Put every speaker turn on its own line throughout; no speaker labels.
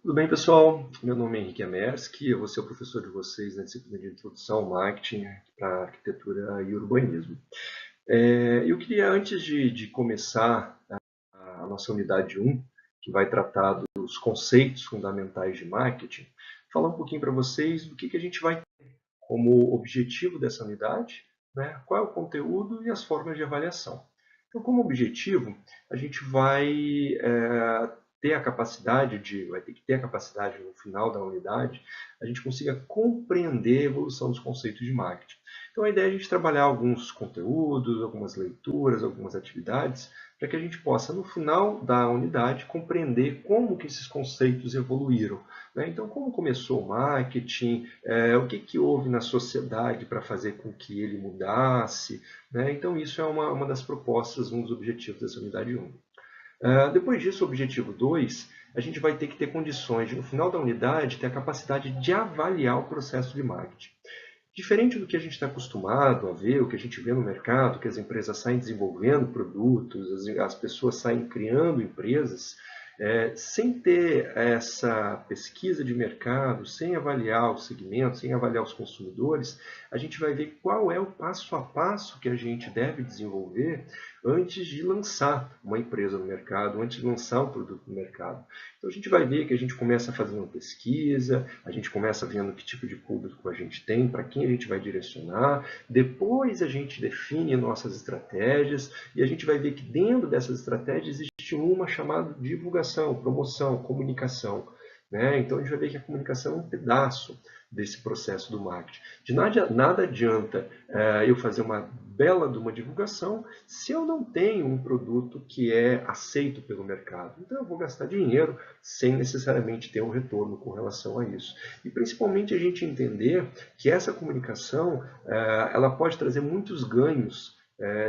Tudo bem, pessoal? Meu nome é Henrique Amerski, eu vou ser o professor de vocês na disciplina de Introdução ao Marketing para Arquitetura e Urbanismo. Eu queria, antes de começar a nossa unidade 1, que vai tratar dos conceitos fundamentais de marketing, falar um pouquinho para vocês do que a gente vai ter como objetivo dessa unidade, né? Qual é o conteúdo e as formas de avaliação. Então, como objetivo, a gente vai ter que ter a capacidade no final da unidade, a gente consiga compreender a evolução dos conceitos de marketing. Então, a ideia é a gente trabalhar alguns conteúdos, algumas leituras, algumas atividades, para que a gente possa, no final da unidade, compreender como que esses conceitos evoluíram, né? Então, como começou o marketing, o que houve na sociedade para fazer com que ele mudasse, né? Então, isso é uma das propostas, um dos objetivos dessa unidade 1. Depois disso, o objetivo 2, a gente vai ter que ter condições de, no final da unidade, ter a capacidade de avaliar o processo de marketing. Diferente do que a gente está acostumado a ver, o que a gente vê no mercado, que as empresas saem desenvolvendo produtos, as pessoas saem criando empresas, sem ter essa pesquisa de mercado, sem avaliar os segmentos, sem avaliar os consumidores, a gente vai ver qual é o passo a passo que a gente deve desenvolver antes de lançar uma empresa no mercado, antes de lançar um produto no mercado. Então a gente vai ver que a gente começa fazendo uma pesquisa, a gente começa vendo que tipo de público a gente tem, para quem a gente vai direcionar, depois a gente define nossas estratégias e a gente vai ver que dentro dessas estratégias existe uma chamada divulgação, promoção, comunicação, né? Então a gente vai ver que a comunicação é um pedaço desse processo do marketing. De nada adianta eu fazer uma bela de uma divulgação se eu não tenho um produto que é aceito pelo mercado. Então eu vou gastar dinheiro sem necessariamente ter um retorno com relação a isso. E principalmente a gente entender que essa comunicação ela pode trazer muitos ganhos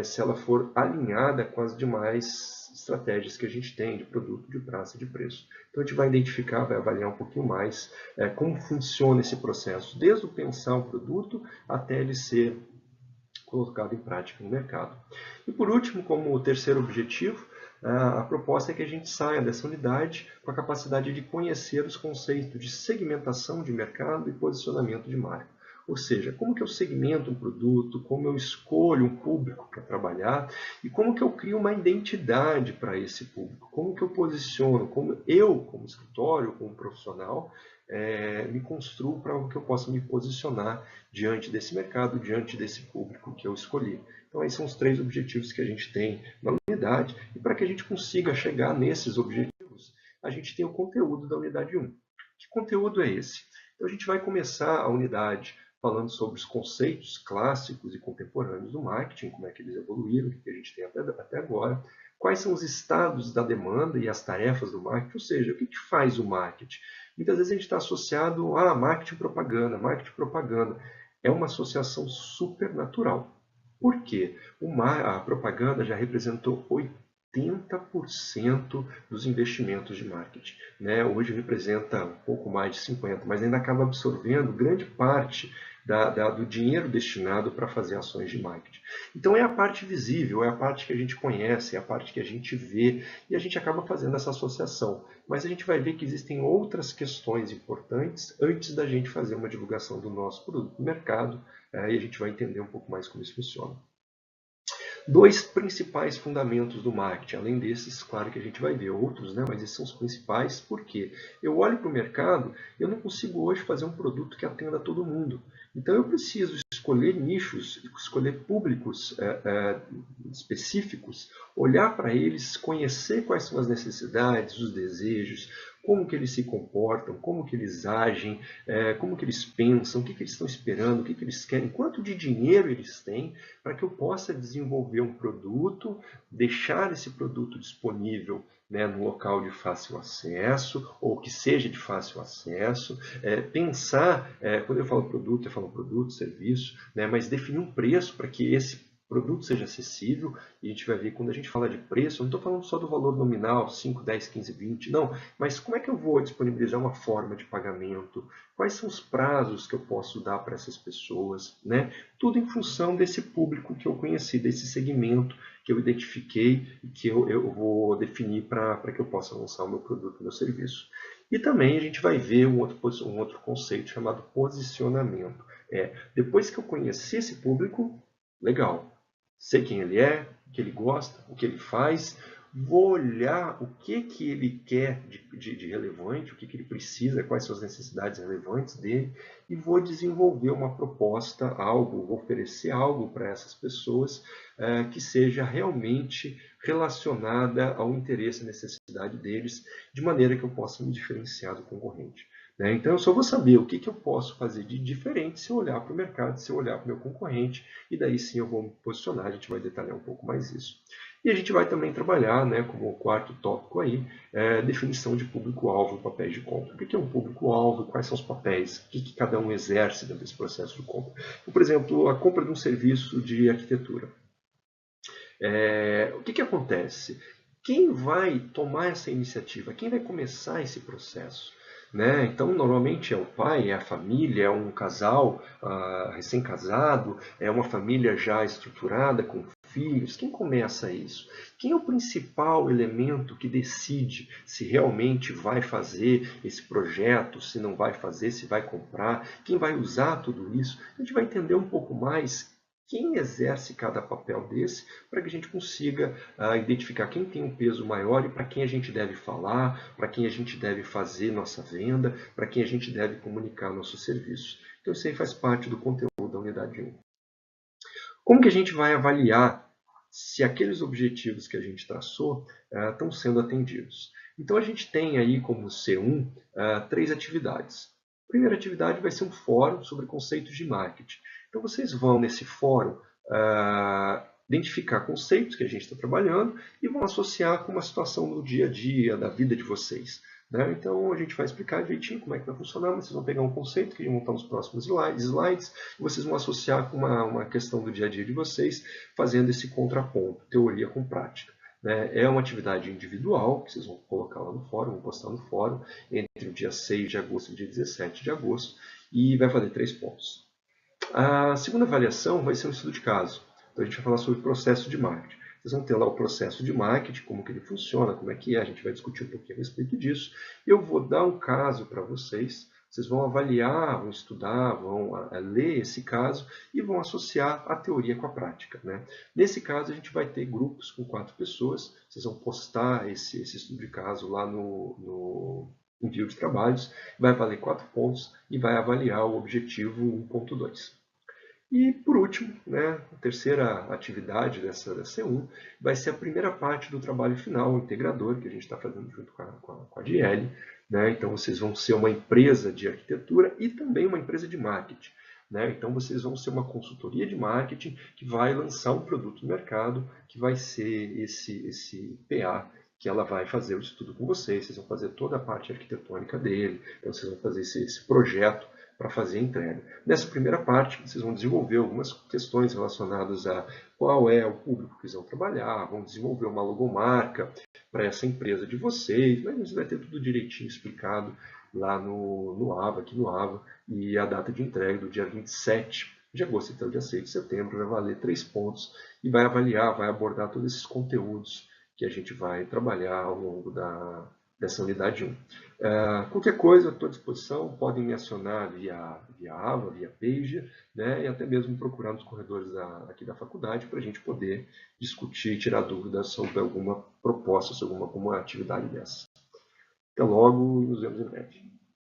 se ela for alinhada com as demais estratégias que a gente tem de produto, de praça, de preço. Então a gente vai identificar, vai avaliar um pouquinho mais como funciona esse processo, desde o pensar o produto até ele ser colocado em prática no mercado. E por último, como terceiro objetivo, a proposta é que a gente saia dessa unidade com a capacidade de conhecer os conceitos de segmentação de mercado e posicionamento de marca. Ou seja, como que eu segmento um produto, como eu escolho um público para trabalhar e como que eu crio uma identidade para esse público, como que eu posiciono, como eu, como escritório, como profissional, me construo para que eu possa me posicionar diante desse mercado, diante desse público que eu escolhi. Então, esses são os três objetivos que a gente tem na unidade, e para que a gente consiga chegar nesses objetivos, a gente tem o conteúdo da unidade 1. Que conteúdo é esse? Então, a gente vai começar a unidade falando sobre os conceitos clássicos e contemporâneos do marketing, como é que eles evoluíram, o que a gente tem até agora, quais são os estados da demanda e as tarefas do marketing, ou seja, o que faz o marketing? Muitas vezes a gente está associado a marketing propaganda. Marketing propaganda é uma associação super natural. Por quê? A propaganda já representou 80% dos investimentos de marketing, né? Hoje representa um pouco mais de 50%, mas ainda acaba absorvendo grande parte do dinheiro destinado para fazer ações de marketing. Então é a parte visível, é a parte que a gente conhece, é a parte que a gente vê e a gente acaba fazendo essa associação. Mas a gente vai ver que existem outras questões importantes antes da gente fazer uma divulgação do nosso produto no mercado, e a gente vai entender um pouco mais como isso funciona. Dois principais fundamentos do marketing, além desses, claro que a gente vai ver outros, né? Mas esses são os principais, porque eu olho para o mercado, eu não consigo hoje fazer um produto que atenda a todo mundo. Então eu preciso escolher nichos, escolher públicos específicos, olhar para eles, conhecer quais são as necessidades, os desejos, como que eles se comportam, como que eles agem, como que eles pensam, o que eles estão esperando, o que eles querem, quanto de dinheiro eles têm, para que eu possa desenvolver um produto, deixar esse produto disponível, né, no local de fácil acesso, ou que seja de fácil acesso, pensar, quando eu falo produto, serviço, né, mas definir um preço para que esse produto seja acessível, e a gente vai ver quando a gente fala de preço, eu não estou falando só do valor nominal, 5, 10, 15, 20, não, mas como é que eu vou disponibilizar uma forma de pagamento, quais são os prazos que eu posso dar para essas pessoas, né? Tudo em função desse público que eu conheci, desse segmento que eu identifiquei e que eu vou definir para que eu possa lançar o meu produto, o meu serviço. E também a gente vai ver um outro conceito chamado posicionamento. Depois que eu conheci esse público, legal, sei quem ele é, o que ele gosta, o que ele faz, vou olhar o que ele quer de relevante, o que ele precisa, quais são as necessidades relevantes dele, e vou desenvolver uma proposta, algo, vou oferecer algo para essas pessoas que seja realmente relacionada ao interesse e necessidade deles, de maneira que eu possa me diferenciar do concorrente. Então, eu só vou saber o que eu posso fazer de diferente se eu olhar para o mercado, se eu olhar para o meu concorrente, e daí sim eu vou me posicionar, a gente vai detalhar um pouco mais isso. E a gente vai também trabalhar, como quarto tópico aí, definição de público-alvo e papéis de compra. O que é um público-alvo? Quais são os papéis? O que cada um exerce dentro desse processo de compra? Então, por exemplo, a compra de um serviço de arquitetura. O que acontece? Quem vai tomar essa iniciativa? Quem vai começar esse processo? Então, normalmente é o pai, é a família, é um casal recém-casado, é uma família já estruturada, com filhos. Quem começa isso? Quem é o principal elemento que decide se realmente vai fazer esse projeto, se não vai fazer, se vai comprar? Quem vai usar tudo isso? A gente vai entender um pouco mais quem exerce cada papel desse, para que a gente consiga identificar quem tem um peso maior e para quem a gente deve falar, para quem a gente deve fazer nossa venda, para quem a gente deve comunicar nosso serviço. Então isso aí faz parte do conteúdo da unidade 1. Como que a gente vai avaliar se aqueles objetivos que a gente traçou estão sendo atendidos? Então a gente tem aí como C1 3 atividades. A primeira atividade vai ser um fórum sobre conceitos de marketing. Então vocês vão nesse fórum identificar conceitos que a gente está trabalhando e vão associar com uma situação do dia a dia, da vida de vocês. Então a gente vai explicar direitinho como é que vai funcionar, mas vocês vão pegar um conceito que vão estar nos próximos slides e vocês vão associar com uma questão do dia a dia de vocês, fazendo esse contraponto, teoria com prática. É uma atividade individual, que vocês vão colocar lá no fórum, vão postar no fórum, entre o dia 6 de agosto e o dia 17 de agosto, e vai valer 3 pontos. A segunda avaliação vai ser um estudo de caso. Então a gente vai falar sobre o processo de marketing. Vocês vão ter lá o processo de marketing, como que ele funciona, como é que é, a gente vai discutir um pouquinho a respeito disso. Eu vou dar um caso para vocês, vocês vão avaliar, vão estudar, vão ler esse caso e vão associar a teoria com a prática. Nesse caso, a gente vai ter grupos com 4 pessoas, vocês vão postar esse estudo de caso lá no envio de trabalhos, vai valer 4 pontos e vai avaliar o objetivo 1.2. E, por último, a terceira atividade dessa C1 vai ser a primeira parte do trabalho final, o integrador, que a gente está fazendo junto com a DL. Então, vocês vão ser uma empresa de arquitetura e também uma empresa de marketing. Então, vocês vão ser uma consultoria de marketing que vai lançar um produto no mercado, que vai ser esse PA, que ela vai fazer o estudo com vocês. Vocês vão fazer toda a parte arquitetônica dele, então vocês vão fazer esse projeto para fazer a entrega. Nessa primeira parte, vocês vão desenvolver algumas questões relacionadas a qual é o público que eles vão trabalhar, vão desenvolver uma logomarca para essa empresa de vocês, mas você vai ter tudo direitinho explicado lá no AVA, aqui no AVA, e a data de entrega do dia 27 de agosto até o dia 6 de setembro vai valer 3 pontos e vai avaliar, vai abordar todos esses conteúdos que a gente vai trabalhar ao longo dessa unidade 1. Qualquer coisa, estou à disposição, podem me acionar via AVA, via Pager, e até mesmo procurar nos corredores aqui da faculdade para a gente poder discutir, tirar dúvidas sobre alguma proposta, sobre alguma atividade dessa. Até logo e nos vemos em breve.